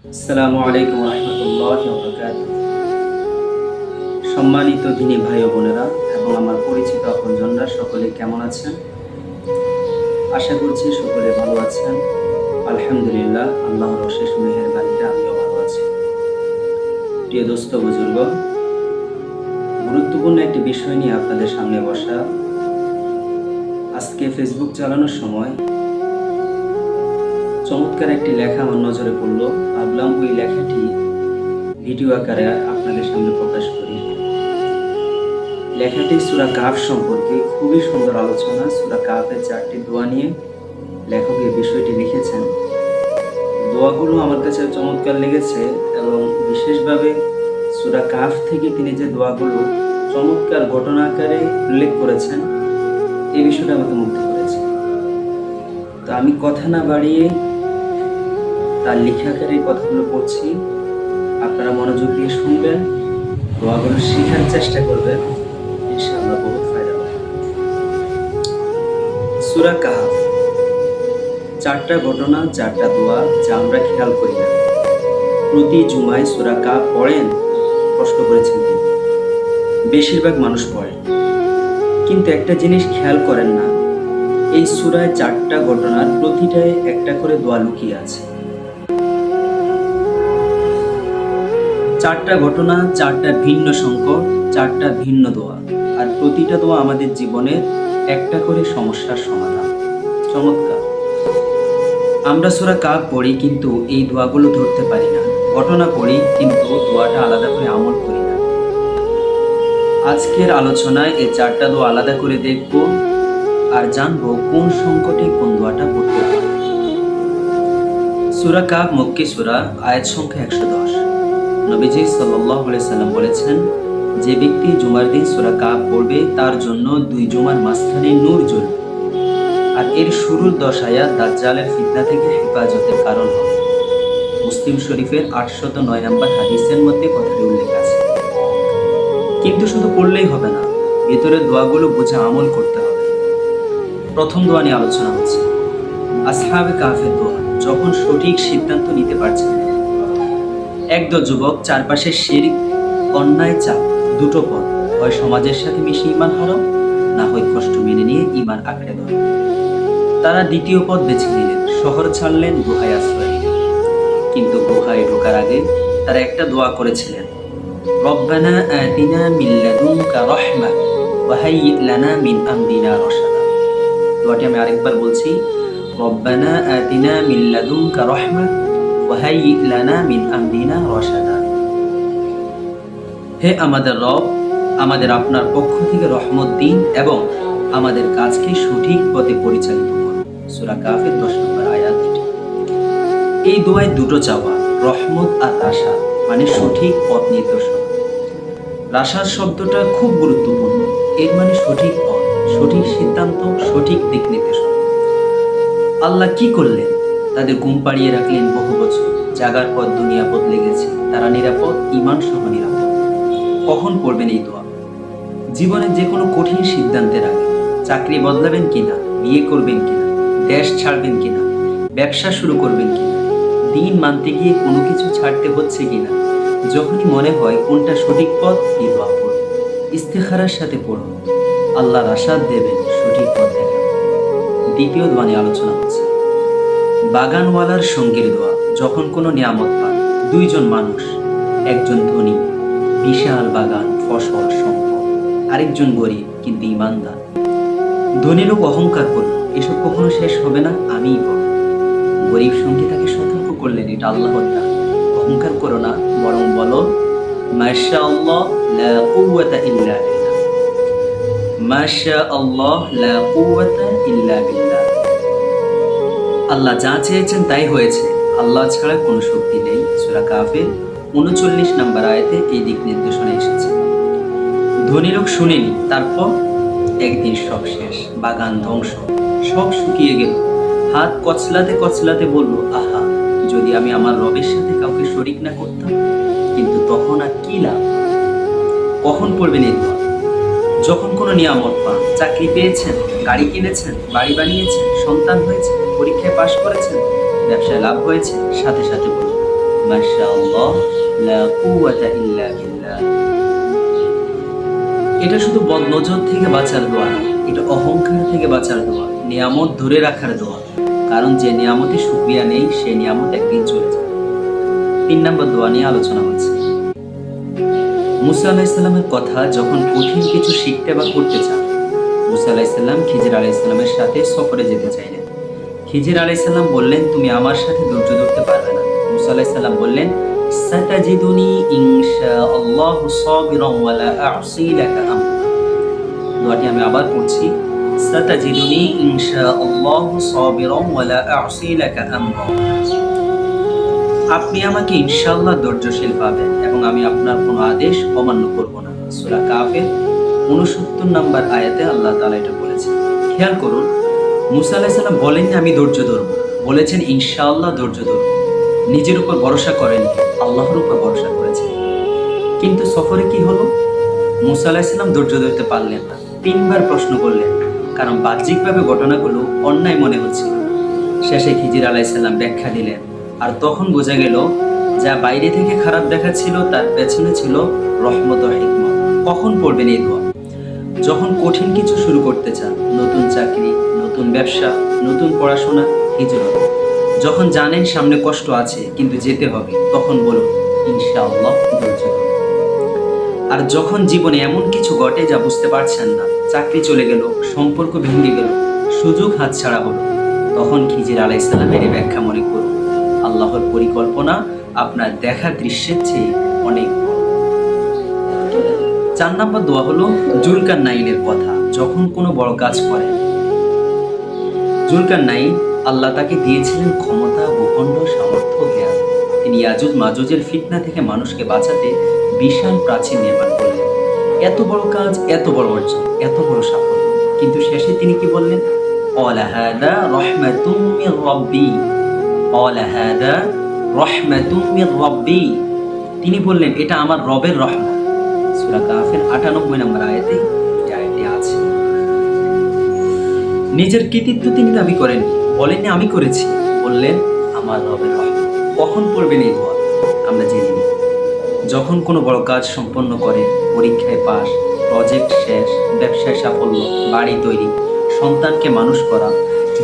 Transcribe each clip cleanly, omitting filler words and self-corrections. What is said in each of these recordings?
আসসালামু আলাইকুম রহমতুল্লাহি ওয়া বারাকাতুহু। সম্মানিত দিনী ভাই ও বোনেরা এবং আমার পরিচিত আপনজনরা সকলে কেমন আছেন? আশা করছি সকলে ভালো আছেন। আলহামদুলিল্লাহ, আল্লাহর অশেষ মেহেরবানিতে আমিও ভালো আছি। প্রিয় দোস্ত বুজুর্গ, গুরুত্বপূর্ণ একটি বিষয় নিয়ে আপনাদের সামনে বসা। আজকে ফেসবুক চালানোর সময় চমৎকার একটি লেখা আমার নজরে পড়ল। ভাবলাম ওই লেখাটি ভিডিও আকারে আপনাদের সামনে প্রকাশ করি। লেখাটি সূরা কাহফ সম্পর্কে খুবই সুন্দর আলোচনা। সূরা কাহফের 4টি দোয়া নিয়ে লেখক এই বিষয়টি লিখেছেন। দোয়াগুলো আমার কাছে চমৎকার লেগেছে এবং বিশেষভাবে সূরা কাহফ থেকে তিনি যে দোয়াগুলো চমৎকার ঘটনা আকারে উল্লেখ করেছেন, এই বিষয়টা আমাকে মুগ্ধ করেছে। তো আমি কথা না বাড়িয়ে তার লেখা আকারে এই কথাগুলো পড়ছি। আপনারা মনোযোগ দিয়ে শুনবেন, দোয়াগুলো শেখার চেষ্টা করবেন, ইনশাআল্লাহ বহুত ফায়দা হবে। সূরা কাহফ, 4টা ঘটনা, 4টা দোয়া যা আমরা খেয়াল করি না। প্রতি জুমায় সূরা কাহফ পড়েন? প্রশ্ন করেছেন তিনি। বেশিরভাগ মানুষ পড়েন, কিন্তু একটা জিনিস খেয়াল করেন না, এই সূরায় 4টা ঘটনার প্রতিটায় একটা করে দোয়া লুকিয়ে আছে। 4টা ঘটনা, 4টা ভিন্ন সংকট, 4টা ভিন্ন দোয়া, আর প্রতিটা দোয়া আমাদের জীবনের একটা করে সমস্যার সমাধান। চমৎকার। আমরা সূরা কাহফ পড়ি কিন্তু এই দোয়াগুলো ধরতে পারি না। ঘটনা পড়ি কিন্তু দোয়াটা আলাদা করে আমল করি না। আজকের আলোচনায় এই 4টা দোয়া আলাদা করে দেখব আর জানবো কোন সংকটে কোন দোয়াটা পড়তে হবে। সূরা কাহফ মক্কি সূরা, আয়াত সংখ্যা 110। নবীজি সাল্লাল্লাহু আলাইহি সাল্লাম বলেছেন, যে ব্যক্তি জুমার দিন সূরা কাহফ পড়বে তার জন্য 2 জুমার মাঝখানে নূর জ্বলবে, আর এর শুরুর 10 আয়াত দাজ্জালের ফিতনা থেকে হেফাজতের কারণ হবে। মুসলিম শরীফের 809 নম্বর হাদিসের মধ্যে কথাটি উল্লেখ আছে। কিন্তু শুধু পড়লেই হবে না, ভেতরের দোয়াগুলো বুঝে আমল করতে হবে। প্রথম দোয়া নিয়ে আলোচনা হচ্ছে, আসহাবে কাহফের দোয়া। যখন সঠিক সিদ্ধান্ত নিতে পারছেন না, একদল যুবক, চারপাশে শিরক, অন্যায়, চাপ, দুটো পথ, হয় সমাজের সাথে মিশে ঈমান হারাও, না হয় কষ্ট মেনে নিয়ে ঈমান আঁকড়ে ধরো। তারা দ্বিতীয় পথ বেছে নিলেন, শহর ছাড়লেন, গুহায় আশ্রয় নিলেন। কিন্তু গুহায় ঢোকার আগে তারা একটা দোয়া করেছিলেন, রব্বানা আতিনা মিন লাদুনকা রাহমা ওয়া হাইয়্যি লানা মিন আমরিনা রাশাদা। দোয়াটি আমি আরেকবার বলছি, রব্বানা আতিনা মিন লাদুনকা রাহমা ওয়া হাইয়্যি লানা মিন আমরিনা রাশাদা। হে আমাদের রব, আমাদের আপনার পক্ষ থেকে রহমত দিন এবং আমাদের কাজকে সঠিক পথে পরিচালিত করুন। সূরা কাহফের 10 নম্বর আয়াত। এই দোয়ায় দুটো চাওয়া, রহমত আর রাশাদ, মানে সঠিক পথ নির্দেশনা। রাশাদ শব্দটা খুব গুরুত্বপূর্ণ। এর মানে সঠিক পথ, সঠিক সিদ্ধান্ত, সঠিক দিক নির্দেশনা। আল্লাহ কি করলেন? তাদের ঘুম পাড়িয়ে রাখলেন বহু বছর, জাগার পর দুনিয়া বদলে গেছে, তারা নিরাপদ, ঈমান সহ নিরাপদ। কখন পড়বেন এই দোয়া? জীবনের যে কোনো কঠিন সিদ্ধান্তের আগে। চাকরি বদলাবেন কিনা, বিয়ে করবেন কিনা, দেশ ছাড়বেন কিনা, ব্যবসা শুরু করবেন কিনা, দিন মানতে গিয়ে কোনো কিছু ছাড়তে হচ্ছে কিনা, যখনই মনে হয় কোনটা সঠিক পথ, এই দোয়া পড়ুন। ইস্তেখারার সাথে পড়ুন, আল্লাহর আশাদ দেবেন, সঠিক পথ দেখাবেন। দ্বিতীয় দোয়া নিয়ে আলোচনা হচ্ছে, বাগানওয়ালার সঙ্গীর দোয়া। যখন কোনো নিয়ামত পান, 2 জন মানুষ, একজন ধনী, বিশাল বাগান, ফসল, সম্পদ, আরেকজন গরিব কিন্তু ঈমানদার। ধনী লোক অহংকার করল, এসব কখনো শেষ হবে না, আমিই বড়। গরিব সঙ্গী তাকে সতর্ক করলেন, এটা আল্লাহর দান, অহংকার করো না, বরং বলো মাশাআল্লাহ লা কুওয়াতা ইল্লা বিল্লাহ, মাশাআল্লাহ লা কুওয়াতা ইল্লা বিল্লাহ। আল্লাহ যা চেয়েছেন তাই হয়েছে, আল্লাহ ছাড়া কোনো শক্তি নেই। সূরা কাহফের 39 নম্বর আয়াতে এই দিক নির্দেশনা এসেছে। ধনী লোক শুনেনি, তারপর একদিন সব শেষ, বাগান ধ্বংস, সব শুকিয়ে গেল। হাত কচলাতে কচলাতে বলল, আহা, যদি আমি আমার রবের সাথে কাউকে শরীক না করতাম। কিন্তু তখন আর কি লাভ? কখন পড়বেন এই দোয়া? যখন কোনো নিয়ামত পান, চাকরি পেয়েছেন, গাড়ি কিনেছেন, বাড়ি বানিয়েছেন, সন্তান হয়েছে, পরীক্ষায় পাশ করেছেন, ব্যবসায় লাভ হয়েছে, সাথে সাথে বলুন মাশাআল্লাহ, লা কুওয়াতা ইল্লা বিল্লাহ। এটা শুধু বদনজর থেকে বাঁচার দোয়া না, এটা অহংকার থেকে বাঁচার দোয়া, নিয়ামত ধরে রাখার দোয়া। কারণ যে নিয়ামতে শুকরিয়া নেই, সে নিয়ামত একদিন চলে যায়। 3 নম্বর দোয়া নিয়ে আলোচনা হচ্ছে। মুসা আলাইহিস সালামের কথা, যখন কঠিন কিছু শিখতে বা করতে চান, মুসা আলাইহিস সালাম খিজির আলাইহিস সালামের সাথে সফরে যেতে চাইলেন। খিজির আলাইহিস সালাম বললেন, তুমি আমার সাথে ধৈর্য ধরতে পারবে না। মুসা আলাইহিস সালাম বললেন, সাতাজিদুনি ইনশাআল্লাহু সাবিরান ওয়া লা আ'সি লাকা আমরা। দোয়াটি আমি আবার পড়ছি। সাতাজিদুনি ইনশাআল্লাহু সাবিরান ওয়া লা আ'সি লাকা আমরা। আপনি আমাকে ইনশাআল্লাহ ধৈর্যশীল পাবেন এবং আমি আপনার কোনো আদেশ অমান্য করব না। সূরা কাফের 69 নম্বর আয়াতে আল্লাহ তাআলা এটা বলেছেন। খেয়াল করুন, মুসা আলাইহিস সালাম বলেননি আমি ধৈর্য ধরব, বলেছেন ইনশাআল্লাহ ধৈর্য ধরব। নিজের উপর ভরসা করেননি, আল্লাহর উপর ভরসা করেছেন। কিন্তু সফরে কি হলো? মুসা আলাইহিস সালাম ধৈর্য ধরতে পারলেন না। 3 বার প্রশ্ন করলেন, কারণ বাহ্যিকভাবে ঘটনাগুলো অন্যায় মনে হচ্ছিল। শেষে খিজির আলাইহিস সালাম ব্যাখ্যা দিলেন, আর তখন বোঝা গেল যা বাইরে থেকে খারাপ দেখাচ্ছিল তার পেছনে ছিল রহমত ও হিকমত। কখন পড়বেন এই দোয়া? যখন কঠিন কিছু শুরু করতে চান, নতুন চাকরি, নতুন ব্যবসা, নতুন পড়াশোনা, হিজরত। যখন জানেন সামনে কষ্ট আছে কিন্তু যেতে হবে, তখন বলুন ইনশাআল্লাহ ধৈর্য ধরুন। আর যখন জীবনে এমন কিছু ঘটে যা বুঝতে পারছেন না, চাকরি চলে গেল, সম্পর্ক ভেঙে গেল, সুযোগ হাতছাড়া হলো, তখন খিজির আলাইহিস সালামের এই ব্যাখ্যা মনে করুন, আল্লাহর পরিকল্পনা আপনার দেখা দৃশ্যের চেয়ে অনেক বড়। 4 নম্বর দোয়া হলো জুলকারনাইনের কথা। যখন কোনো বড় কাজ করেন, জুলকারনাইন, আল্লাহ তাকে দিয়েছিলেন ক্ষমতা, ভূখণ্ড, সামর্থ্য, জ্ঞান। তিনি ইয়াজুজ মাজুজের ফিতনা থেকে মানুষকে বাঁচাতে বিশাল প্রাচীর নির্মাণ করলেন। এত বড় কাজ, এত বড় অর্জন, এত বড় সাফল্য, কিন্তু শেষে তিনি কি বললেন? ক্বালা হাযা রাহমাতুম মির রাব্বি, ক্বালা হাযা রাহমাতুম মির রাব্বি। তিনি বললেন এটা আমার রবের রহমত। সূরা কাফের 98 নম্বর আয়াতে এই আয়াতটি আছে। নিজের কৃতিত্ব তিনি দাবি করেননি, বলেননি আমি করেছি, বললেন আমার রবের রহমত। কখন পড়বেন এই দোয়া? আমরা জেনে নিই। যখন কোনো বড় কাজ সম্পন্ন করেন, পরীক্ষায় পাস, প্রজেক্ট শেষ, ব্যবসায় সাফল্য, বাড়ি তৈরি, সন্তানকে মানুষ করা,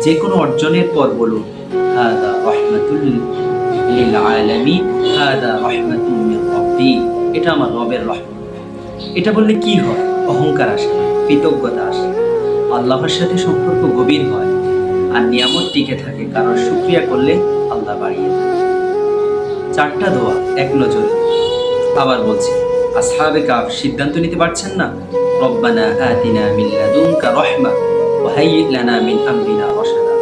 যে কোনো অর্জনের পর বলুন হাযা রাহমাতুল লিল আলামিন, হাযা রাহমাতুম মির রাব্বি। এটা আমার রবের রহমত। এটা বললে কি হয়? অহংকার আসে, কৃতজ্ঞতা আসে, আল্লাহর সাথে সম্পর্ক গভীর হয়, আর নিয়ামত টিকে থাকে, কারণ শুকরিয়া করলে আল্লাহ বাড়িয়ে দেয়। 4টা দোয়া এক নজরে। আবার বলছি, আসহাবে কাফ সিদ্ধান্ত নিতে পারছেন না? রব্বানা আতিনা মিন লাদুনকা রাহমা ওয়া হাইয়্যি লানা মিন আমরিনা রাশাদা।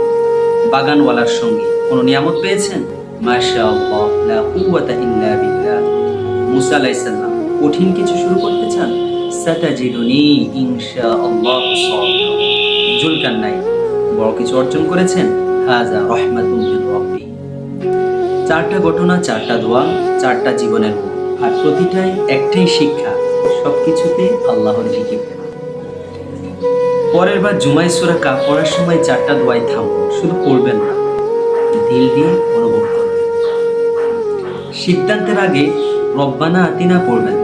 বাগানওয়ালার সঙ্গে কোনো নিয়ামত পেয়েছেন? মাশাআল্লাহ, লা কুওয়াতা ইল্লা বিল্লাহ। মুসা আলাইহিস সালাম কঠিন কিছু শুরু করতে চান? সাতাজিদুনি ইনশাআল্লাহু সাবিরা। জুলকারনাইন বড় কিছু অর্জন করেছেন? হাযা রাহমাতুম মির রাব্বি। 4টা ঘটনা, 4টা দোয়া, 4টা জীবনের মোড়, আর প্রতিটাই একটাই শিক্ষা, সবকিছুতে আল্লাহর জিকির। পরের বার জুমায় সূরা কাফ পড়ার সময় 4টা দোয়ায় থামুন, শুধু পড়বেন না, দিল দিয়ে অনুভব করবেন। সিদ্ধান্তের আগে রব্বানা আতিনা পড়বেন,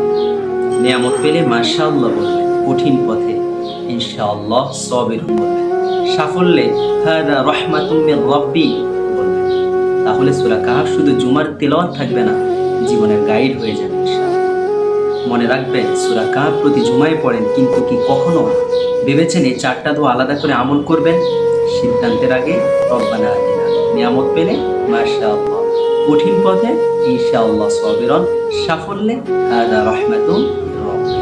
নিয়ামত পেলে মাশাআল্লাহ বলবেন, কঠিন পথে ইনশাআল্লাহ সাবিরুন বলবেন, সাফল্যে হাযা রাহমাতুম মির রাব্বি বলবেন। তাহলে সূরা কাহফ শুধু জুমার তেলাওয়াত থাকবে না, জীবনের গাইড হয়ে যাবে ইনশাআল্লাহ। মনে রাখবেন, সূরা কাহফ প্রতি জুমায় পড়েন, কিন্তু কি কখনো ভেবেছেন এই 4টা দোয়া আলাদা করে আমল করবেন? সিদ্ধান্তের আগে রব্বানা আতিনা, নিয়ামত পেলে মাশাআল্লাহ, কঠিন পথে ইনশাআল্লাহ সাবিরান, সাফল্যে হাযা রাহমাতুম মির রাব্বি।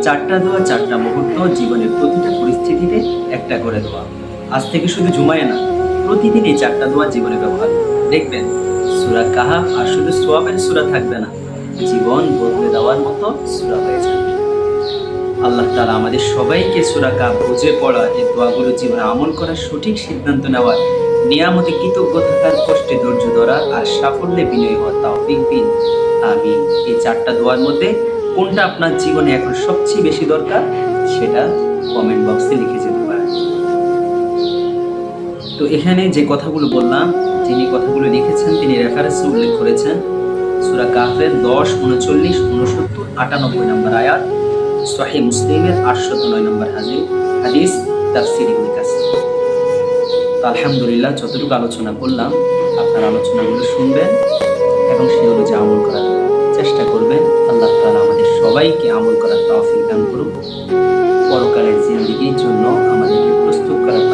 4টা দোয়া, 4টা মুহূর্ত, জীবনের প্রতিটা পরিস্থিতিতে একটা করে দোয়া। আজ থেকে শুধু জুমায় না, প্রতিদিন এই 4টা দোয়া জীবনে ব্যবহার দেখবেন। সূরা কাহফ আর শুধু সওয়াবের সূরা থাকবে না, জীবন বদলে দেওয়ার মতো সূরা হয়ে যাবে। আল্লাহ তাআলা আমাদের সবাইকে সূরা কাহফ বুঝে পড়া, এই দোয়াগুলো জীবনে আমল করার সঠিক সিদ্ধান্ত নেওয়ার, নিয়ামতে কৃতজ্ঞ থাকার, কষ্টে ধৈর্য ধরা, আর সাফল্যে বিনয়ী হওয়ার তৌফিক দিন। আমিন। এই 4টা দোয়ার মধ্যে কোনটা আপনার জীবনে এখন সবচেয়ে বেশি দরকার, সেটা কমেন্ট বক্সে লিখে যেতে পারেন। তো এখানে যে কথাগুলো বললাম, যিনি কথাগুলো লিখেছেন তিনি রেফারেন্স উল্লেখ করেছেন সূরা কাহফের 10, 39, 69, 98 নম্বর আয়াত, সহিহ মুসলিমের 809 নম্বর হাদিস, তাফসীর ইবনে কাসির। তো আলহামদুলিল্লাহ, যতটুকু আলোচনা করলাম আপনার আলোচনাগুলো শুনবেন এবং সে অনুযায়ী আমল করার চেষ্টা করবেন। আল্লাহ তাআলা আমাদের সবাইকে আমল করার তৌফিক দান করুন। পরকালের জিন্দেগির জন্য আমাদেরকে প্রস্তুত করার